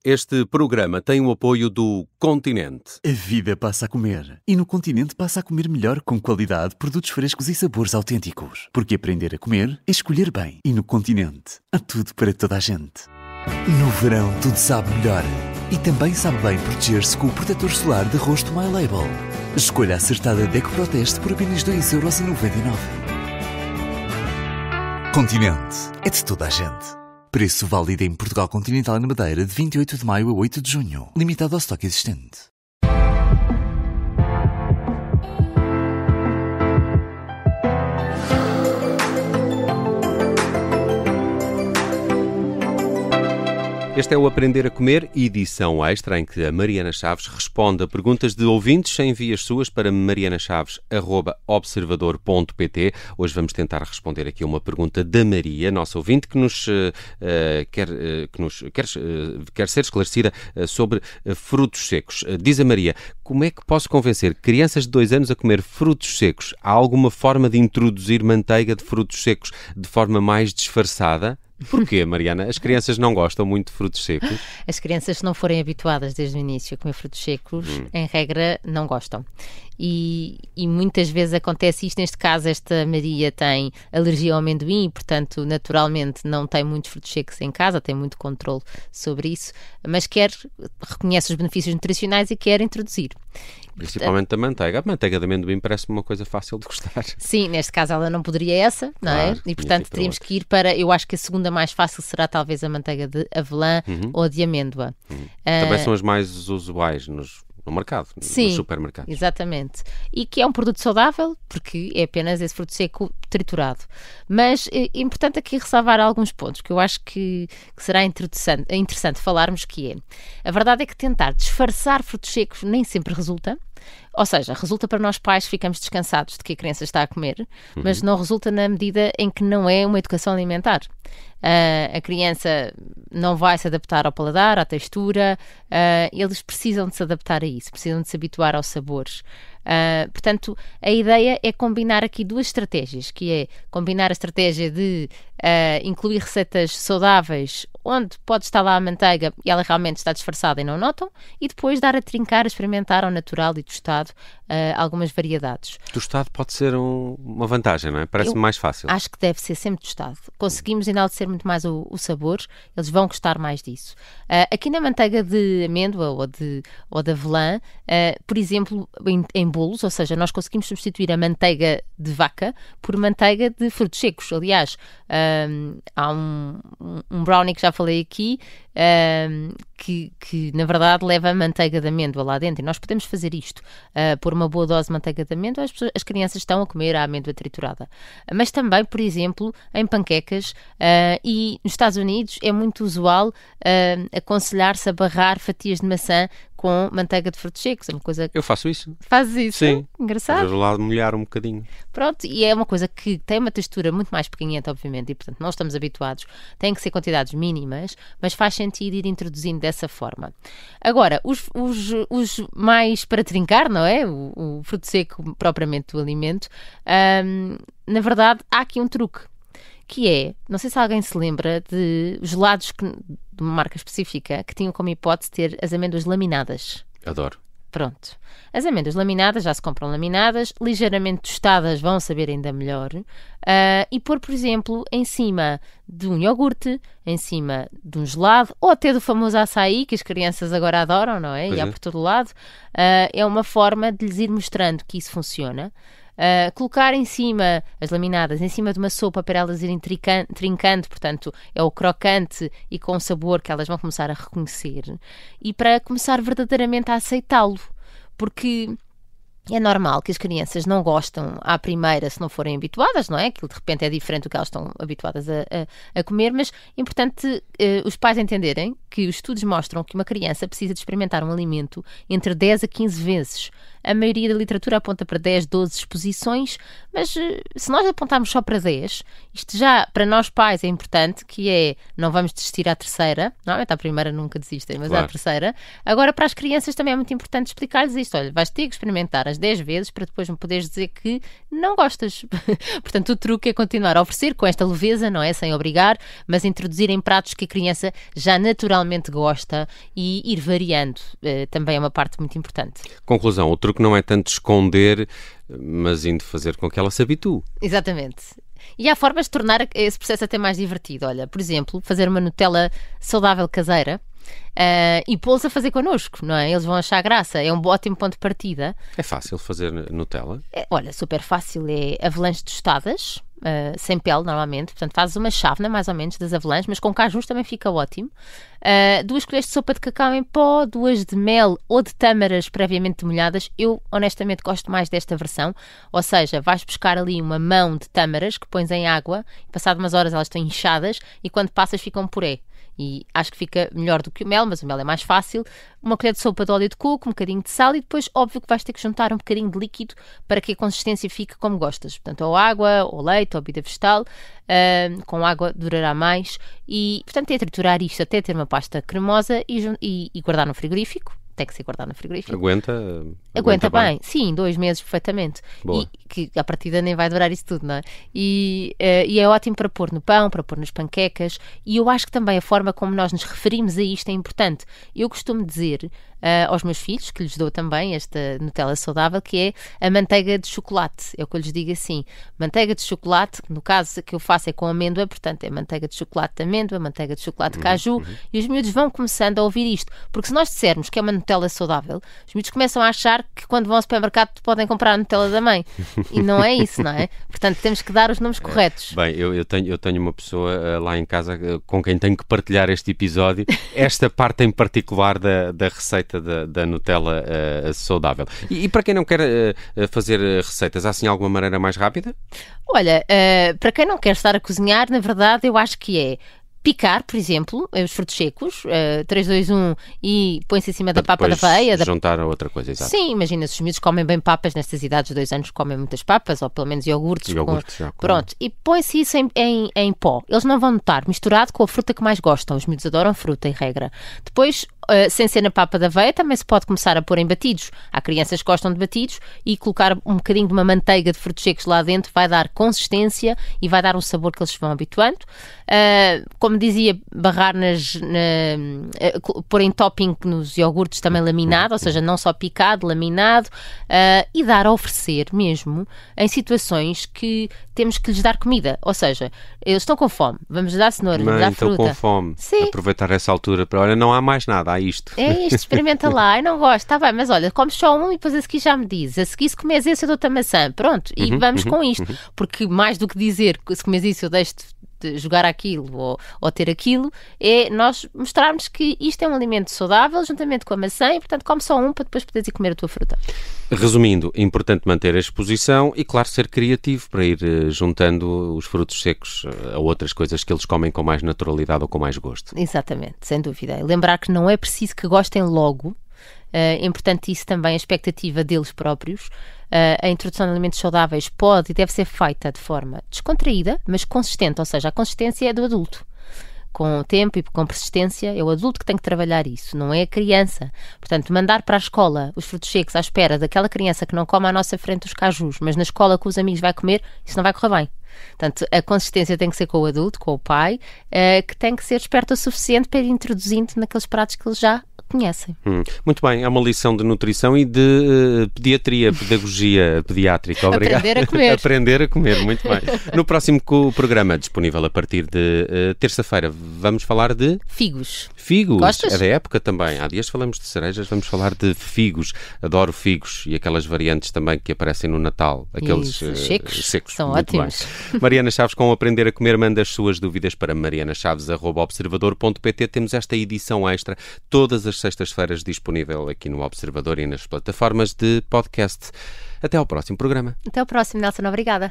Este programa tem o apoio do Continente. A vida passa a comer. E no Continente passa a comer melhor, com qualidade, produtos frescos e sabores autênticos. Porque aprender a comer é escolher bem. E no Continente há tudo para toda a gente. No verão tudo sabe melhor. E também sabe bem proteger-se com o protetor solar de rosto My Label. Escolha a acertada Deco Proteste por apenas 2,99€. Continente é de toda a gente. Preço válido em Portugal Continental e na Madeira de 28 de maio a 8 de junho. Limitado ao estoque existente. Este é o Aprender a Comer, edição extra, em que a Mariana Chaves responde a perguntas de ouvintes. Envia as suas para marianachaves@observador.pt. Hoje vamos tentar responder aqui a uma pergunta da Maria, nossa ouvinte, que quer ser esclarecida sobre frutos secos. Diz a Maria: como é que posso convencer crianças de 2 anos a comer frutos secos? Há alguma forma de introduzir manteiga de frutos secos de forma mais disfarçada? Porquê, Mariana? As crianças não gostam muito de frutos secos? As crianças, se não forem habituadas desde o início a comer frutos secos, em regra, não gostam. E muitas vezes acontece isto. Neste caso, esta Maria tem alergia ao amendoim, portanto, naturalmente, não tem muitos frutos secos em casa, tem muito controle sobre isso, mas reconhece os benefícios nutricionais e quer introduzir. Principalmente a manteiga. A manteiga de amendoim parece-me uma coisa fácil de gostar. Sim, neste caso ela não poderia essa, não é? E portanto teríamos que ir para, eu acho que a segunda mais fácil será talvez a manteiga de avelã ou a de amêndoa. Também são as mais usuais no mercado, sim, nos supermercados. Exatamente. E que é um produto saudável, porque é apenas esse fruto seco triturado. Mas é importante aqui ressalvar alguns pontos que eu acho que será interessante falarmos, que é: a verdade é que tentar disfarçar frutos secos nem sempre resulta. Ou seja, resulta para nós pais, ficamos descansados de que a criança está a comer, mas não resulta na medida em que não é uma educação alimentar. A criança não vai se adaptar ao paladar, à textura, eles precisam de se adaptar a isso, precisam de se habituar aos sabores. Portanto, a ideia é combinar aqui duas estratégias, que é combinar a estratégia de incluir receitas saudáveis, onde pode estar lá a manteiga e ela realmente está disfarçada e não notam, e depois dar a trincar, a experimentar ao natural e tostado algumas variedades. Tostado pode ser uma vantagem, não é? Parece-me mais fácil. Acho que deve ser sempre tostado. Conseguimos enaltecer muito mais o sabor, eles vão gostar mais disso. Aqui na manteiga de amêndoa ou de avelã, por exemplo, em bolos, ou seja, nós conseguimos substituir a manteiga de vaca por manteiga de frutos secos. Aliás, há um brownie que já falei aqui, que na verdade leva a manteiga de amêndoa lá dentro, e nós podemos fazer isto, por uma boa dose de manteiga de amêndoa, as crianças estão a comer a amêndoa triturada. Mas também, por exemplo, em panquecas, e nos Estados Unidos é muito usual aconselhar-se a barrar fatias de maçã com manteiga de frutos secos. É uma coisa... Eu faço isso. Fazes isso? Sim. Engraçado. Vou lá molhar um bocadinho. Pronto, e é uma coisa que tem uma textura muito mais pequenita, obviamente, e portanto não estamos habituados. Tem que ser quantidades mínimas, mas faz sentido ir introduzindo dessa forma. Agora, os mais para trincar, não é? O fruto seco propriamente do alimento, na verdade há aqui um truque, que é, não sei se alguém se lembra de gelados de uma marca específica que tinham como hipótese ter as amêndoas laminadas. Adoro. Pronto. As amêndoas laminadas, já se compram laminadas, ligeiramente tostadas, vão saber ainda melhor. E pôr, por exemplo, em cima de um iogurte, em cima de um gelado, ou até do famoso açaí, que as crianças agora adoram, não é? E há por todo lado. É uma forma de lhes ir mostrando que isso funciona. Colocar em cima as laminadas, em cima de uma sopa para elas irem trincando, portanto é o crocante e com o sabor que elas vão começar a reconhecer, e para começar verdadeiramente a aceitá-lo, porque é normal que as crianças não gostam à primeira se não forem habituadas, não é? Aquilo de repente é diferente do que elas estão habituadas a comer, mas é importante os pais entenderem que os estudos mostram que uma criança precisa de experimentar um alimento entre 10 a 15 vezes. A maioria da literatura aponta para 10, 12 exposições, mas se nós apontarmos só para 10, isto já para nós pais é importante, que é, não vamos desistir à terceira, normalmente à primeira nunca desistem, mas claro, à terceira. Agora para as crianças também é muito importante explicar-lhes isto: olha, vais ter que experimentar umas 10 vezes para depois me poderes dizer que não gostas. Portanto, o truque é continuar a oferecer com esta leveza, não é? Sem obrigar, mas introduzir em pratos que a criança já naturalmente gosta e ir variando. Também é uma parte muito importante. Conclusão, o truque não é tanto esconder, mas indo fazer com que ela se habitue. Exatamente. E há formas de tornar esse processo até mais divertido. Olha, por exemplo, fazer uma Nutella saudável caseira e pô-los a fazer connosco, não é? Eles vão achar graça. É um ótimo ponto de partida. É fácil fazer Nutella? Olha, super fácil. É avelãs tostadas, sem pele normalmente. Portanto, fazes uma chávena mais ou menos das avelãs, mas com cajus também fica ótimo. 2 colheres de sopa de cacau em pó, 2 de mel ou de tâmaras previamente molhadas. Eu, honestamente, gosto mais desta versão. Ou seja, vais buscar ali uma mão de tâmaras que pões em água, passado umas horas elas estão inchadas e quando passas ficam puré. E acho que fica melhor do que o mel, mas o mel é mais fácil. Uma colher de sopa de óleo de coco, um bocadinho de sal e depois, óbvio que vais ter que juntar um bocadinho de líquido para que a consistência fique como gostas. Portanto, ou água, ou leite, ou bebida vegetal. Com água durará mais. E, portanto, é triturar isto até ter uma pasta cremosa e guardar no frigorífico. Tem que ser guardado no frigorífico. Aguenta bem. Sim, 2 meses perfeitamente. Boa. E que a partida nem vai durar isso tudo, não é? E é ótimo para pôr no pão, para pôr nas panquecas. E eu acho que também a forma como nós nos referimos a isto é importante. Eu costumo dizer aos meus filhos, que lhes dou também esta Nutella saudável, que é a manteiga de chocolate. É o que eu lhes digo assim. Manteiga de chocolate, no caso que eu faço é com amêndoa, portanto é manteiga de chocolate de amêndoa, manteiga de chocolate de caju, e os miúdos vão começando a ouvir isto. Porque se nós dissermos que é uma Nutella saudável, os miúdos começam a achar que quando vão ao supermercado podem comprar a Nutella da mãe. E não é isso, não é? Portanto, temos que dar os nomes corretos. Bem, eu tenho uma pessoa lá em casa com quem tenho que partilhar este episódio, esta parte em particular da receita da Nutella saudável. E para quem não quer fazer receitas, há assim alguma maneira mais rápida? Olha, para quem não quer estar a cozinhar, na verdade, eu acho que é picar, por exemplo, os frutos secos, 3, 2, 1 e põe-se em cima da papa da aveia. Juntar a outra coisa, exato. Sim, imagina, se os miúdos comem bem papas nestas idades de 2 anos, comem muitas papas, ou pelo menos iogurtes. Pronto, e põe-se isso em pó. Eles não vão notar, misturado com a fruta que mais gostam. Os miúdos adoram fruta, em regra. Depois, sem ser na papa da aveia, também se pode começar a pôr em batidos. Há crianças que gostam de batidos e colocar um bocadinho de uma manteiga de frutos secos lá dentro vai dar consistência e vai dar um sabor que eles se vão habituando. Como dizia, barrar pôr em topping nos iogurtes também laminado, ou seja, não só picado, laminado, e dar a oferecer mesmo em situações que temos que lhes dar comida. Ou seja, eles estão com fome, vamos dar cenoura, vamos dar fruta. Estão com fome. Sim. Aproveitar essa altura para, olha, não há mais nada, há isto. É isto, experimenta lá, eu não gosto, está bem, mas olha, comes só um e depois a seguir já me dizes, a seguir se comes esse eu dou-te a maçã, pronto, e vamos com isto, porque mais do que dizer que se comes isso eu deixo-te de jogar aquilo ou ter aquilo, é nós mostrarmos que isto é um alimento saudável juntamente com a maçã e portanto come só um para depois poderes ir comer a tua fruta. Resumindo, é importante manter a exposição e claro ser criativo para ir juntando os frutos secos a outras coisas que eles comem com mais naturalidade ou com mais gosto. Exatamente, sem dúvida. E lembrar que não é preciso que gostem logo. É importante isso também, a expectativa deles próprios. A introdução de alimentos saudáveis pode e deve ser feita de forma descontraída, mas consistente, ou seja, a consistência é do adulto. Com o tempo e com persistência, é o adulto que tem que trabalhar isso, não é a criança. Portanto, mandar para a escola os frutos secos à espera daquela criança que não come à nossa frente os cajus, mas na escola com os amigos vai comer, isso não vai correr bem. Portanto, a consistência tem que ser com o adulto, com o pai, que tem que ser esperto o suficiente para ir introduzindo naqueles pratos que eles já conhecem. Muito bem, é uma lição de nutrição e de pediatria, pedagogia pediátrica. Obrigado. Aprender a comer. Aprender a comer, muito bem. No próximo programa, disponível a partir de terça-feira, vamos falar de... Figos. Figos, Gostas? É da época também. Há dias falamos de cerejas, vamos falar de figos. Adoro figos e aquelas variantes também que aparecem no Natal. Aqueles secos. São muito ótimos. Bem. Mariana Chaves, com Aprender a Comer, manda as suas dúvidas para marianachaves@observador.pt. Temos esta edição extra todas as sextas-feiras disponível aqui no Observador e nas plataformas de podcast. Até ao próximo programa. Até ao próximo, Nelson. Obrigada.